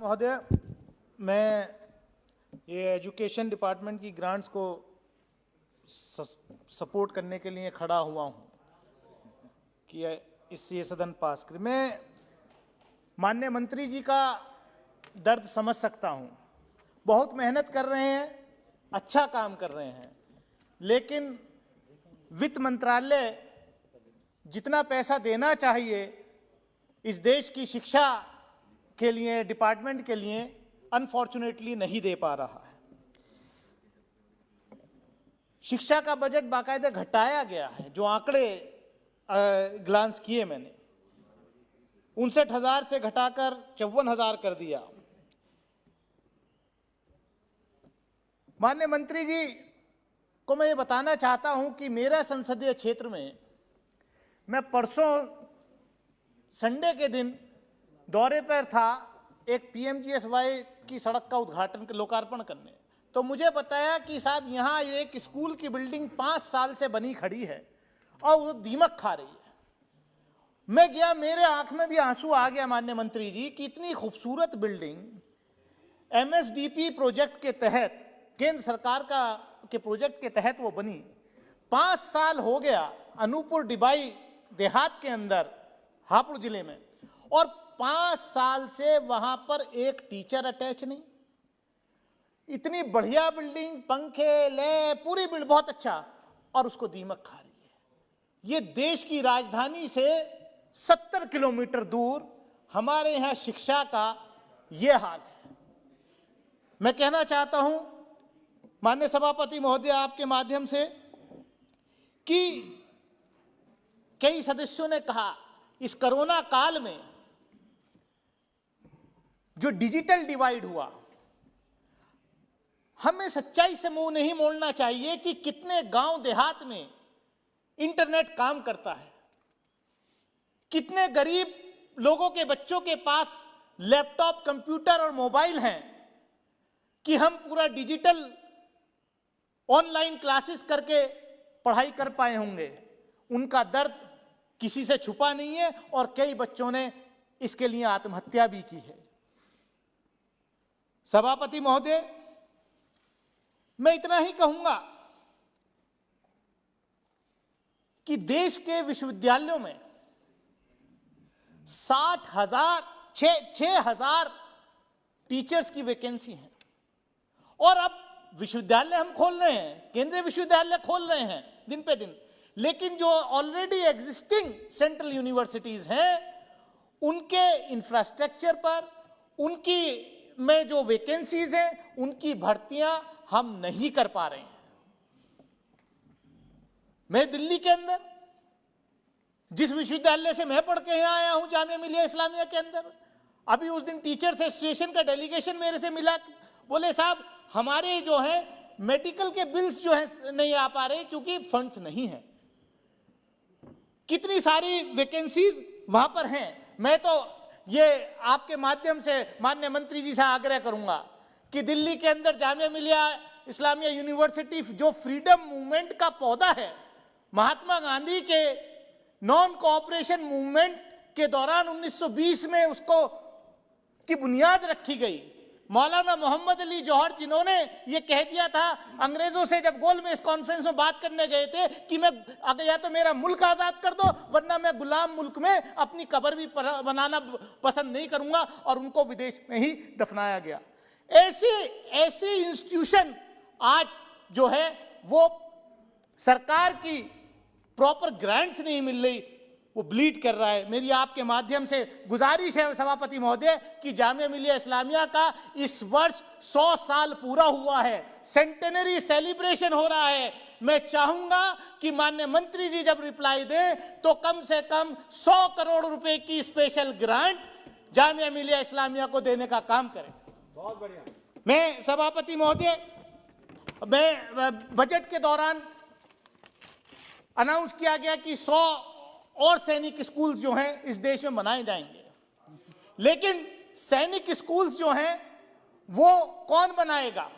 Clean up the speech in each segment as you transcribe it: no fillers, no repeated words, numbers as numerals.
महोदय, मैं ये एजुकेशन डिपार्टमेंट की ग्रांट्स को सपोर्ट करने के लिए खड़ा हुआ हूँ कि ये सदन पास करे। मैं माननीय मंत्री जी का दर्द समझ सकता हूँ, बहुत मेहनत कर रहे हैं, अच्छा काम कर रहे हैं, लेकिन वित्त मंत्रालय जितना पैसा देना चाहिए इस देश की शिक्षा के लिए, डिपार्टमेंट के लिए, अनफॉर्चुनेटली नहीं दे पा रहा है। शिक्षा का बजट बाकायदा घटाया गया है। जो आंकड़े ग्लांस किए मैंने, 59,000 से घटाकर 54,000 कर दिया। माननीय मंत्री जी को मैं ये बताना चाहता हूं कि मेरा संसदीय क्षेत्र में मैं परसों संडे के दिन दौरे पर था एक पीएमजीएसवाई की सड़क का उद्घाटन, लोकार्पण करने। तो मुझे बताया कि साहब यहाँ एक स्कूल की बिल्डिंग 5 साल से बनी खड़ी है और वो दीमक खा रही है। मैं गया, मेरे आंख में भी आंसू आ गया माननीय मंत्री जी कि इतनी खूबसूरत बिल्डिंग एमएसडीपी प्रोजेक्ट के तहत, केंद्र सरकार के प्रोजेक्ट के तहत वो बनी। 5 साल हो गया अनूपपुर डिबाई देहात के अंदर हापुड़ जिले में, और 5 साल से वहां पर एक टीचर अटैच नहीं। इतनी बढ़िया बिल्डिंग, पंखे, लैब, पूरी बिल्डिंग बहुत अच्छा, और उसको दीमक खा रही है। ये देश की राजधानी से 70 किलोमीटर दूर हमारे यहां शिक्षा का ये हाल है। मैं कहना चाहता हूं माननीय सभापति महोदय आपके माध्यम से कि कई सदस्यों ने कहा इस कोरोना काल में जो डिजिटल डिवाइड हुआ, हमें सच्चाई से मुंह नहीं मोड़ना चाहिए कि कितने गांव देहात में इंटरनेट काम करता है, कितने गरीब लोगों के बच्चों के पास लैपटॉप, कंप्यूटर और मोबाइल हैं कि हम पूरा डिजिटल ऑनलाइन क्लासेस करके पढ़ाई कर पाए होंगे। उनका दर्द किसी से छुपा नहीं है और कई बच्चों ने इसके लिए आत्महत्या भी की है। सभापति महोदय, मैं इतना ही कहूंगा कि देश के विश्वविद्यालयों में 6,000 टीचर्स की वैकेंसी है, और अब विश्वविद्यालय हम खोल रहे हैं, केंद्रीय विश्वविद्यालय खोल रहे हैं दिन पे दिन, लेकिन जो ऑलरेडी एग्जिस्टिंग सेंट्रल यूनिवर्सिटीज हैं उनके इंफ्रास्ट्रक्चर पर, उनकी में जो वैकेंसीज हैं, उनकी भर्तियां हम नहीं कर पा रहे हैं। मैं दिल्ली के अंदर जिस विश्वविद्यालय से मैं पढ़ के यहां आया हूं, जामिया मिलिया इस्लामिया के अंदर, अभी उस दिन टीचर्स एसोसिएशन का डेलीगेशन मेरे से मिला, बोले साहब हमारे जो है मेडिकल के बिल्स जो है नहीं आ पा रहे क्योंकि फंड्स नहीं है। कितनी सारी वैकेंसीज वहां पर हैं। मैं तो ये आपके माध्यम से माननीय मंत्री जी से आग्रह करूंगा कि दिल्ली के अंदर जामिया मिलिया इस्लामिया यूनिवर्सिटी जो फ्रीडम मूवमेंट का पौधा है, महात्मा गांधी के नॉन कोऑपरेशन मूवमेंट के दौरान 1920 में उसको की बुनियाद रखी गई। मौलाना मोहम्मद अली जौहर जिन्होंने ये कह दिया था अंग्रेजों से जब गोल में इस कॉन्फ्रेंस में बात करने गए थे कि मैं अगर या तो मेरा मुल्क आजाद कर दो वरना मैं गुलाम मुल्क में अपनी कब्र भी बनाना पसंद नहीं करूंगा, और उनको विदेश में ही दफनाया गया। ऐसी इंस्टीट्यूशन आज जो है वो सरकार की प्रॉपर ग्रांट्स नहीं मिल रही, वो ब्लीड कर रहा है। मेरी आपके माध्यम से गुजारिश है सभापति महोदय कि जामिया मिलिया इस्लामिया का इस वर्ष 100 साल पूरा हुआ है, सेंटेनरी सेलिब्रेशन हो रहा है। मैं चाहूंगा कि माननीय मंत्री जी जब रिप्लाई दें तो कम से कम 100 करोड़ रुपए की स्पेशल ग्रांट जामिया मिलिया इस्लामिया को देने का काम करें। बहुत बढ़िया। मैं सभापति महोदय, मैं बजट के दौरान अनाउंस किया गया कि 100 और सैनिक स्कूल जो हैं इस देश में बनाए जाएंगे, लेकिन सैनिक स्कूल्स जो हैं वो कौन बनाएगा?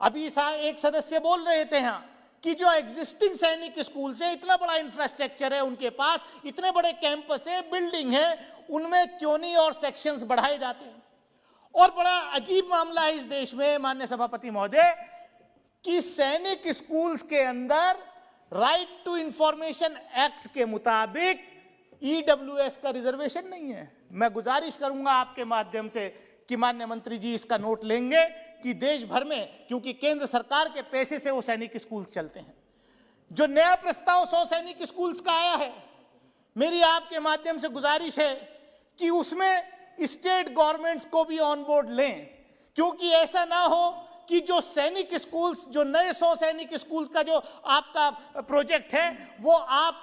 अभी एक सदस्य बोल रहे थे यहाँ कि जो एग्जिस्टिंग सैनिक स्कूल से इतना बड़ा इंफ्रास्ट्रक्चर है, उनके पास इतने बड़े कैंपस है, बिल्डिंग है, उनमें क्यों नहीं और सेक्शंस बढ़ाए जाते हैं? और बड़ा अजीब मामला है इस देश में माननीय सभापति महोदय कि सैनिक स्कूल्स के अंदर राइट टू इंफॉर्मेशन एक्ट के मुताबिक ईडब्ल्यूएस का रिजर्वेशन नहीं है। मैं गुजारिश करूंगा आपके माध्यम से कि माननीय मंत्री जी इसका नोट लेंगे कि देश भर में, क्योंकि केंद्र सरकार के पैसे से वो सैनिक स्कूल्स चलते हैं, जो नया प्रस्ताव 100 सैनिक स्कूल्स का आया है, मेरी आपके माध्यम से गुजारिश है कि उसमें स्टेट गवर्नमेंट्स को भी ऑन बोर्ड लें, क्योंकि ऐसा ना हो कि जो सैनिक स्कूल्स, जो नए 100 सैनिक स्कूल्स का जो आपका प्रोजेक्ट है वो आप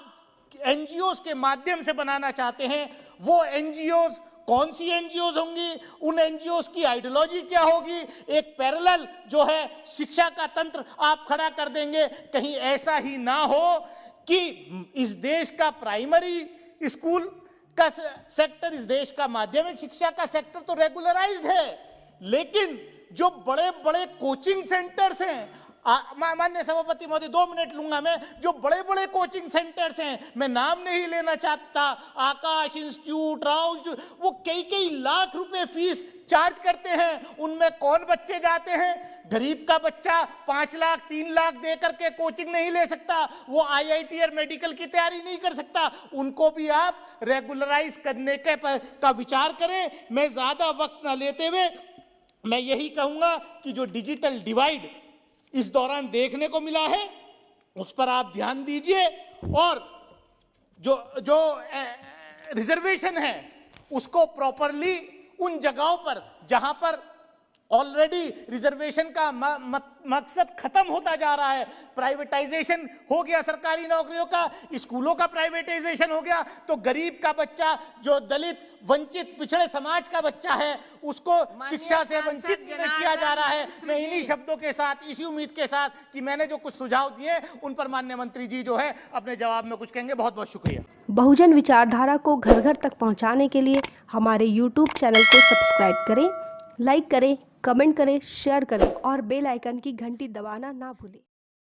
एनजीओज के माध्यम से बनाना चाहते हैं। वो एनजीओज कौन सी एनजीओज होंगी, उन एनजीओज की आइडियोलॉजी क्या होगी, एक पैरेलल जो है शिक्षा का तंत्र आप खड़ा कर देंगे। कहीं ऐसा ही ना हो कि इस देश का प्राइमरी स्कूल का सेक्टर, इस देश का माध्यमिक शिक्षा का सेक्टर तो रेगुलराइज्ड है, लेकिन जो बड़े बड़े कोचिंग सेंटर्स हैं, माननीय सभापति महोदय 2 मिनट लूंगा मैं, जो बड़े बड़े कोचिंग सेंटर्स हैं, मैं नाम नहीं लेना चाहता, आकाश इंस्टीट्यूट, राव इंस्टीट्यूट, वो कई लाख रुपए फीस चार्ज करते हैं। उनमें कौन बच्चे जाते हैं? गरीब का बच्चा 5 लाख 3 लाख दे करके कोचिंग नहीं ले सकता, वो आईआईटी और मेडिकल की तैयारी नहीं कर सकता। उनको भी आप रेगुलराइज करने का विचार करें। मैं ज्यादा वक्त ना लेते हुए मैं यही कहूंगा कि जो डिजिटल डिवाइड इस दौरान देखने को मिला है उस पर आप ध्यान दीजिए, और जो रिजर्वेशन है उसको प्रॉपरली उन जगहों पर जहां पर ऑलरेडी रिजर्वेशन का मकसद खत्म होता जा रहा है, प्राइवेटाइजेशन हो गया सरकारी नौकरियों का, स्कूलों का प्राइवेटाइजेशन हो गया, तो गरीब का बच्चा, जो दलित वंचित पिछड़े समाज का बच्चा है, उसको शिक्षा से वंचित किया जा रहा है। मैं इन्हीं शब्दों के साथ, इसी उम्मीद के साथ कि मैंने जो कुछ सुझाव दिए उन पर माननीय मंत्री जी जो है अपने जवाब में कुछ कहेंगे। बहुत बहुत शुक्रिया। बहुजन विचारधारा को घर घर तक पहुंचाने के लिए हमारे YouTube चैनल को सब्सक्राइब करें, लाइक करें, कमेंट करें, शेयर करें और बेल आइकन की घंटी दबाना ना भूलें।